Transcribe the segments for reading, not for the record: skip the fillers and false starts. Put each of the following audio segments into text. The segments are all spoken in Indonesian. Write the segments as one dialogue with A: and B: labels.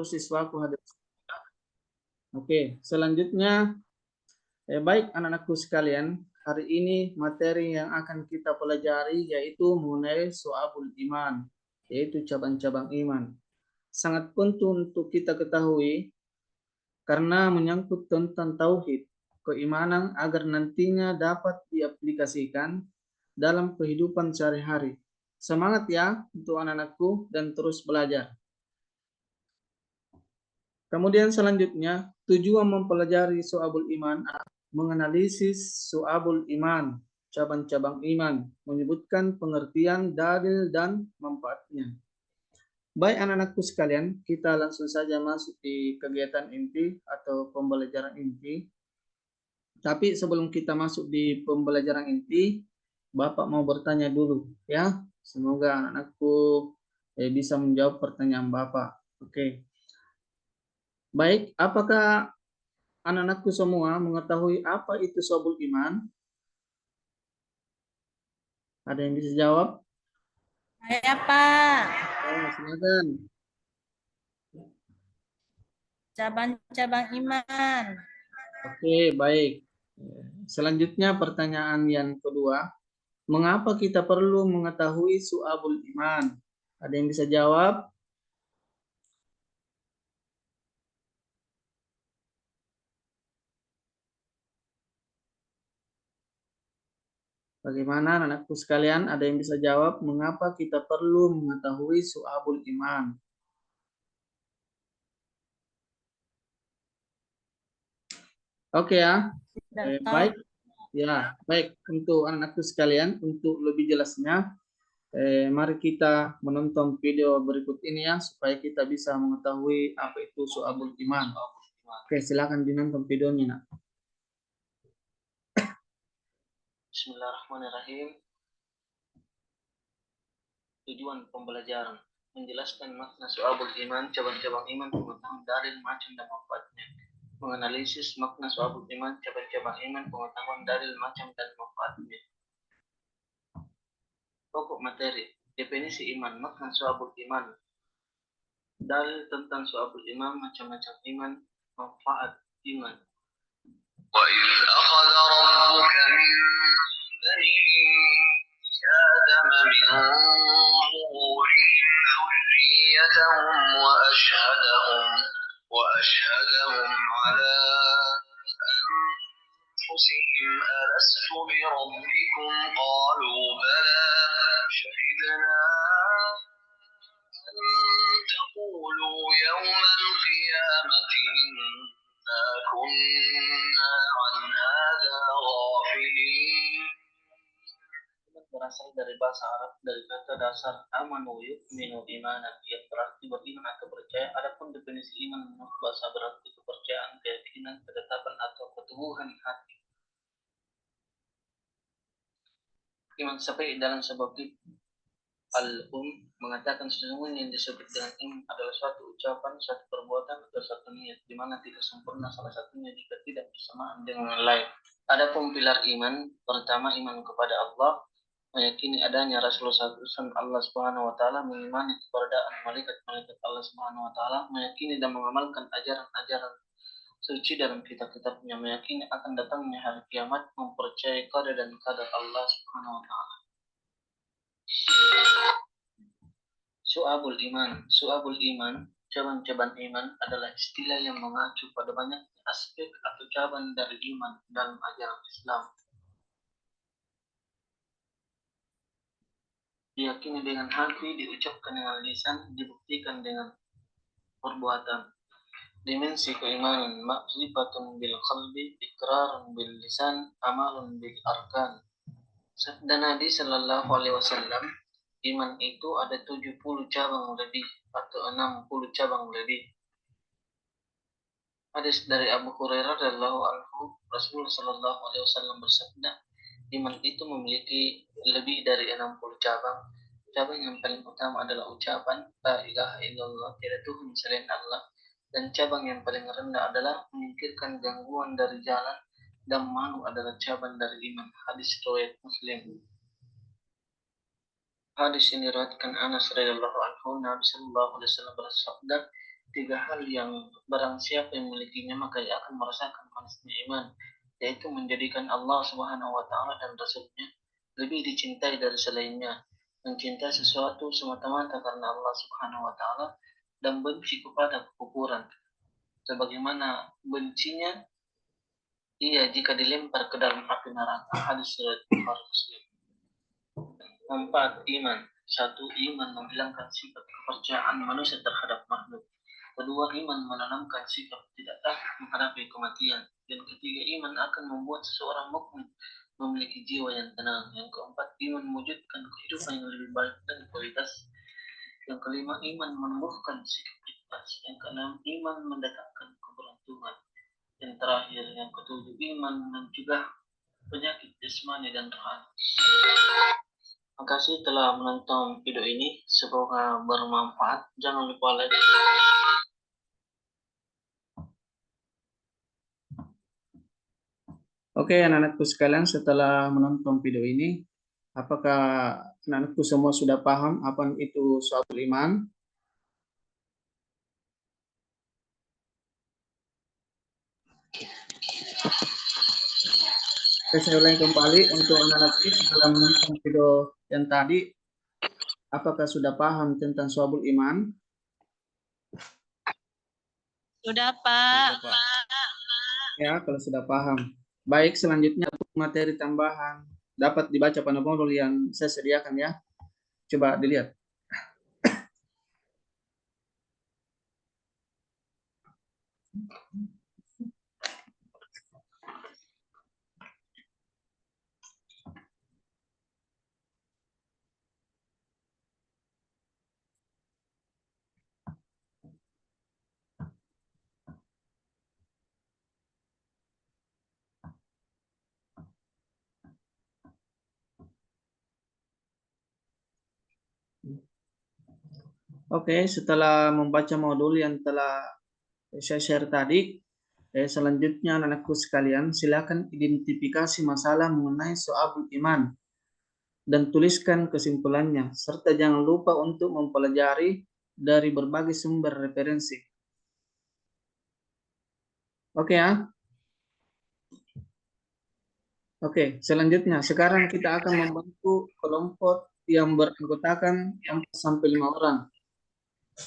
A: siswaku hadir. Oke, selanjutnya baik anak-anakku sekalian, hari ini materi yang akan kita pelajari yaitu mengenai Syu'abul Iman, yaitu cabang-cabang iman. Sangat penting untuk kita ketahui karena menyangkut tentang tauhid, keimanan agar nantinya dapat diaplikasikan dalam kehidupan sehari-hari. Semangat ya untuk anak-anakku dan terus belajar. Kemudian selanjutnya, tujuan mempelajari Syu'abul Iman, menganalisis Syu'abul Iman, cabang-cabang iman, menyebutkan pengertian, dalil, dan manfaatnya. Baik anak-anakku sekalian, kita langsung saja masuk di kegiatan inti atau pembelajaran inti. Tapi sebelum kita masuk di pembelajaran inti, Bapak mau bertanya dulu ya. Semoga anak-anakku bisa menjawab pertanyaan Bapak. Oke. Baik, apakah anak-anakku semua mengetahui apa itu Syu'abul Iman? Ada yang bisa jawab?
B: Saya, Pak.
A: Oh, silakan.
B: Cabang-cabang iman.
A: Oke, baik. Selanjutnya pertanyaan yang kedua. Mengapa kita perlu mengetahui Syu'abul Iman? Ada yang bisa jawab? Bagaimana anak-anakku sekalian? Ada yang bisa jawab mengapa kita perlu mengetahui Syu'abul Iman? Oke ya. Baik. Ya, baik untuk anak-anakku sekalian, untuk lebih jelasnya mari kita menonton video berikut ini ya supaya kita bisa mengetahui apa itu Syu'abul Iman. Oke, silakan dinonton videonya, Nak.
C: Bismillahirrahmanirrahim. Tujuan pembelajaran menjelaskan makna Syu'abul Iman, cabang-cabang iman, pengetahuan dalil, macam dan manfaatnya. Menganalisis makna Syu'abul Iman, cabang-cabang iman, pengetahuan dalil, macam dan manfaatnya. Pokok materi, definisi iman, makna Syu'abul Iman, dalil tentang Syu'abul Iman, macam-macam iman, manfaat iman. وَإِذْ أَخَذَ رَبُّكَ مِنْ بَنِي آدَمَ مِنْ ظُهُورِهِمْ ذُرِّيَّتَهُمْ وَأَشْهَدَهُمْ عَلَى أَنفُسِهِمْ أَلَسْتُ بِرَبِّكُمْ قَالُوا بَلَى شَهِدْنَا أَن تَقُولُوا يَوْمَ الْقِيَامَةِ إِنَّا كُنَّا عَنْ هَذَا غَافِلِينَ. Berasal dari bahasa Arab dari kata dasar amanu yu'minu imanan yang berarti beriman atau percaya. Adapun definisi iman menurut bahasa berarti kepercayaan, keyakinan, ketetapan atau keteguhan hati. Imam Syafi'i dalam sebuah mengatakan sesungguhnya yang disebut dengan iman adalah suatu ucapan, suatu perbuatan atau suatu niat di mana tidak sempurna salah satunya jika tidak bersamaan dengan yang lain. Adapun pilar iman, pertama iman kepada Allah, meyakini adanya Rasulullah SAW Allah Subhanahu wa taala, mengimani keberadaan malaikat-malaikat Allah Subhanahu wa taala, meyakini dan mengamalkan ajaran-ajaran suci dalam kitab-kitabnya, meyakini akan datangnya hari kiamat, mempercayai qada dan qadar Allah Subhanahu wa taala. Syu'abul Iman, cabang-cabang iman adalah istilah yang mengacu pada banyak aspek atau cabang dari iman dalam ajaran Islam. Diyakini dengan hati, diucapkan dengan lisan, dibuktikan dengan perbuatan. Dimensi keimanan, ma'rifatun bil qalbi, iqrarun bil lisan, amalun bil arkan. Sabda Nabi sallallahu alaihi wasallam, iman itu ada 70 cabang lebih atau 60 cabang lebih. Hadis dari Abu Hurairah radhiyallahu anhu, Rasulullah sallallahu alaihi wasallam bersabda, iman itu memiliki lebih dari 60 cabang. Cabang yang paling utama adalah ucapan la ilaha illallah, tidak Tuhan selain Allah, dan cabang yang paling rendah adalah menyingkirkan gangguan dari jalan, dan malu adalah cabang dari iman. Hadis riwayat Muslim. Hadis ini diriwayatkan Anas radhiyallahu anhu, Nabi sallallahu alaihi wasallam bersabda, tiga hal yang barang siapa yang memilikinya maka ia akan merasakan manisnya iman, yaitu menjadikan Allah Subhanahu wa taala dan Rasul-Nya lebih dicintai dari selainnya, mencintai sesuatu semata-mata karena Allah Subhanahu wa taala, dan benci kepada kekufuran sebagaimana bencinya ia jika dilempar ke dalam api neraka. Hadis riwayat Bukhari Muslim. 4. Iman. 1. Iman menghilangkan sifat kepercayaan manusia terhadap makhluk. Kedua, iman menanamkan sikap tidak takut menghadapi kematian. Dan ketiga, iman akan membuat seseorang mukmin memiliki jiwa yang tenang. Yang keempat, iman mewujudkan kehidupan yang lebih baik dan kualitas. Yang kelima, iman menumbuhkan sikap ikhlas. Yang keenam, iman mendatangkan keberuntungan. Yang terakhir, yang ketujuh, iman mencegah penyakit jasmani dan rohani. Terima kasih telah menonton video ini. Semoga bermanfaat. Jangan lupa like.
A: Oke, anak-anakku sekalian, setelah menonton video ini, apakah anak-anakku semua sudah paham apa itu syu'abul iman? Saya ulangi kembali untuk anak-anakku setelah menonton video yang tadi, apakah sudah paham tentang syu'abul iman?
B: Sudah, Pak.
A: Ya, kalau sudah paham. Baik, selanjutnya untuk materi tambahan dapat dibaca pada modul yang saya sediakan ya. Coba dilihat. Oke, setelah membaca modul yang telah saya share tadi, selanjutnya anak-anakku sekalian, silakan identifikasi masalah mengenai syu'abul iman dan tuliskan kesimpulannya, serta jangan lupa untuk mempelajari dari berbagai sumber referensi. Oke ya? Oke, selanjutnya sekarang kita akan membentuk kelompok yang beranggotakan 4-5 orang.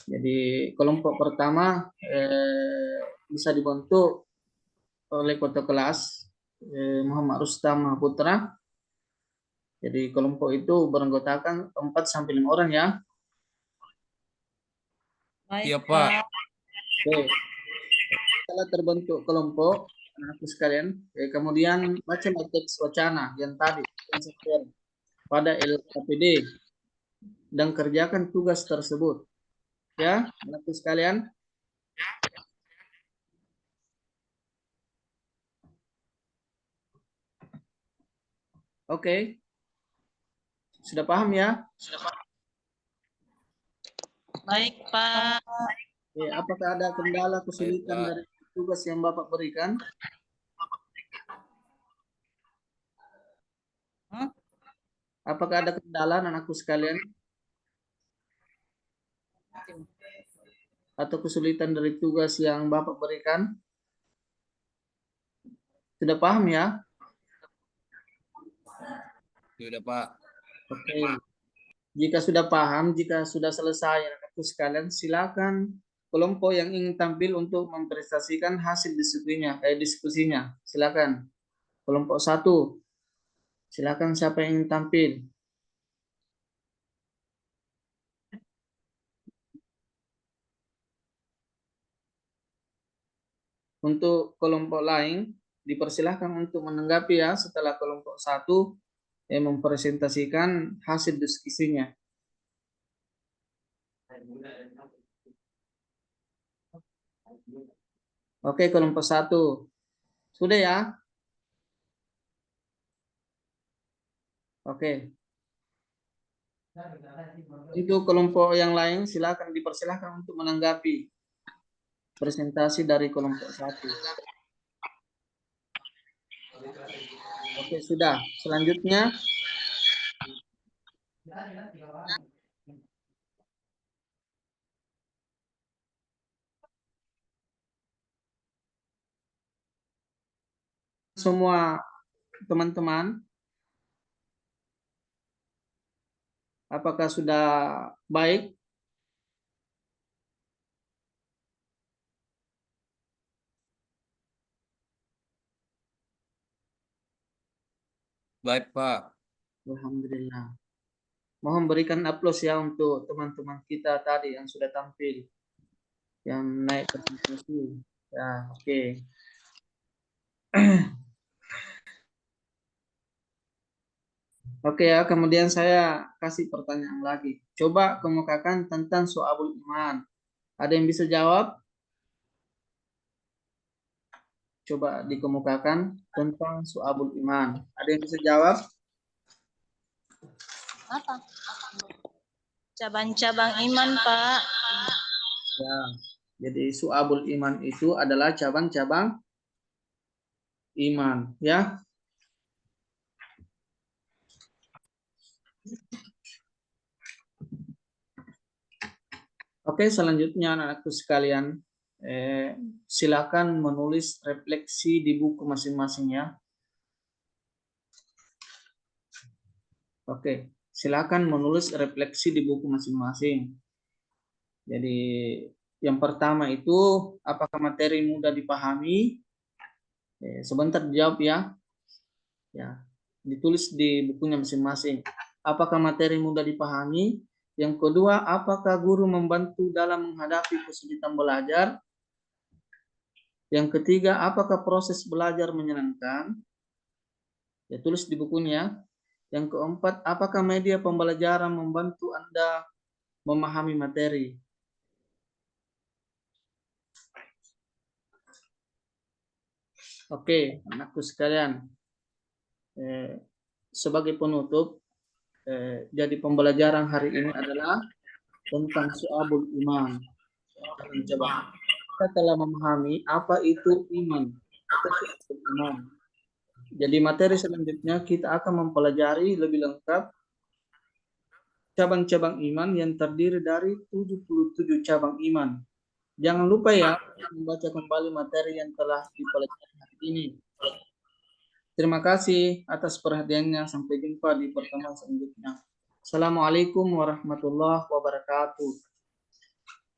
A: Jadi kelompok pertama bisa dibentuk oleh ketua kelas Muhammad Rustam Putra. Jadi kelompok itu beranggotakan 4-5 orang ya.
B: Baik,
D: Iya, Pak.
A: Oke. Setelah terbentuk kelompok, anak-anakku sekalian, kemudian baca teks wacana yang tadi yang saya share pada LKPD dan kerjakan tugas tersebut. Ya, anak-anakku sekalian. Oke. Sudah paham ya?
B: Baik, Pak.
A: Apakah ada kendala kesulitan
D: Baik, Pak.
A: dari tugas yang Bapak berikan? Apakah ada kendala anakku sekalian? Atau kesulitan dari tugas yang Bapak berikan? Sudah paham ya?
D: Sudah, Pak.
A: Oke. Jika sudah paham, jika sudah selesai anakku sekalian, silakan kelompok yang ingin tampil untuk mempresentasikan hasil diskusinya. Silakan. Kelompok 1. Silakan siapa yang ingin tampil. Untuk kelompok lain, dipersilahkan untuk menanggapi ya setelah kelompok 1 yang mempresentasikan hasil diskusinya. Oke, kelompok 1. Sudah ya? Oke. Itu kelompok yang lain silakan dipersilahkan untuk menanggapi presentasi dari kelompok 1. Oke, sudah. Selanjutnya semua teman-teman? Apakah sudah baik?
D: Baik, Pak.
A: Alhamdulillah. Mohon berikan aplaus ya untuk teman-teman kita tadi yang sudah tampil, yang naik presentasi. Ya, oke. Oke ya, kemudian saya kasih pertanyaan lagi. Coba kemukakan tentang Syu'abul Iman. Ada yang bisa jawab? Coba dikemukakan tentang Syu'abul Iman. Ada yang bisa jawab?
B: Apa? Cabang-cabang iman, Pak.
A: Ya. Jadi Syu'abul Iman itu adalah cabang-cabang iman, ya. Oke, selanjutnya anak-anakku sekalian, silakan menulis refleksi di buku masing-masing ya. Oke, silakan menulis refleksi di buku masing-masing. Jadi yang pertama itu, apakah materi mudah dipahami? Sebentar dijawab ya. Ya, ditulis di bukunya masing-masing. Apakah materi mudah dipahami? Yang kedua, apakah guru membantu dalam menghadapi kesulitan belajar? Yang ketiga, apakah proses belajar menyenangkan? Ya, tulis di bukunya. Yang keempat, apakah media pembelajaran membantu Anda memahami materi? Oke, anakku sekalian. Sebagai penutup, jadi pembelajaran hari ini adalah tentang Syu'abul Iman. Coba kita telah memahami apa itu iman. Jadi materi selanjutnya kita akan mempelajari lebih lengkap cabang-cabang iman yang terdiri dari 77 cabang iman. Jangan lupa ya membaca kembali materi yang telah dipelajari hari ini. Terima kasih atas perhatiannya. Sampai jumpa di pertemuan selanjutnya. Assalamualaikum warahmatullahi wabarakatuh.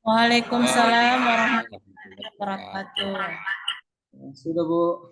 B: Waalaikumsalam warahmatullahi wabarakatuh.
A: Sudah, Bu.